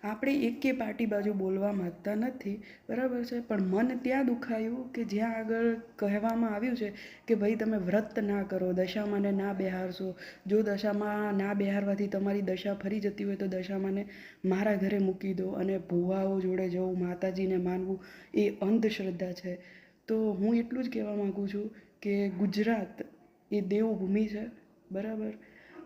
આપણે એકે પાર્ટી બાજુ બોલવા માગતા નથી, બરાબર છે, પણ મન ત્યાં દુખાયું કે જ્યાં આગળ કહેવામાં આવ્યું છે કે ભાઈ તમે વ્રત ના કરો, દશામાને ના બેહારશો. જો દશામાં ના બેહારવાથી તમારી દશા ફરી જતી હોય તો દશામાને મારા ઘરે મૂકી દો અને ભુવાઓ જોડે જવું, માતાજીને માનવું એ અંધશ્રદ્ધા છે. તો હું એટલું જ કહેવા માગું છું કે ગુજરાત એ દેવભૂમિ છે, બરાબર,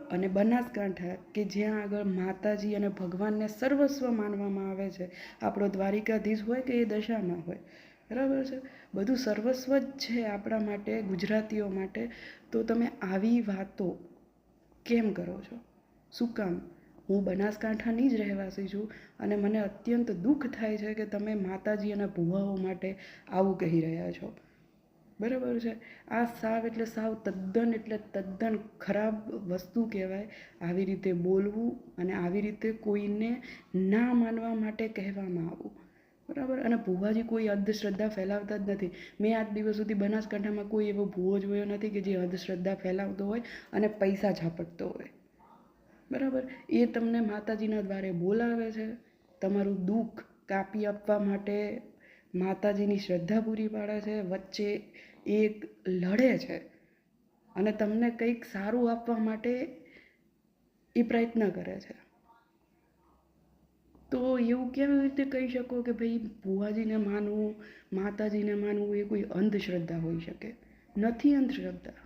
અને બનાસકાંઠા કે જ્યાં આગળ માતાજી અને ભગવાનને સર્વસ્વ માનવામાં આવે છે. આપણો દ્વારિકાધીશ હોય કે એ દશામાં હોય, બરાબર છે, બધું સર્વસ્વ જ છે આપણા માટે, ગુજરાતીઓ માટે. તો તમે આવી વાતો કેમ કરો છો? શું કામ? હું બનાસકાંઠાની જ રહેવાસી છું અને મને અત્યંત દુઃખ થાય છે કે તમે માતાજી અને ભુવાઓ માટે આવું કહી રહ્યા છો, બરાબર છે. આ સાવ એટલે સાવ તદ્દન એટલે તદ્દન ખરાબ વસ્તુ કહેવાય, આવી રીતે બોલવું અને આવી રીતે કોઈને ના માનવા માટે કહેવામાં આવવું, બરાબર. અને ભુવાજી કોઈ અંધશ્રદ્ધા ફેલાવતા જ નથી. મેં આજ દિવસ સુધી બનાસકાંઠામાં કોઈ એવો ભુવો જોયો નથી કે જે અંધશ્રદ્ધા ફેલાવતો હોય અને પૈસા ઝાપટતો હોય, બરાબર. એ તમને માતાજીના દ્વારે બોલાવે છે, તમારું દુઃખ કાપી આપવા માટે માતાજીની શ્રદ્ધા પૂરી પાડે છે, વચ્ચે એક લડે છે અને તમને કંઈક સારું આપવા માટે એ પ્રયત્ન કરે છે. તો એવું કેવી રીતે કહી શકો કે ભાઈ ભુવાજીને માનવું, માતાજીને માનવું એ કોઈ અંધશ્રદ્ધા હોઈ શકે? નથી અંધશ્રદ્ધા.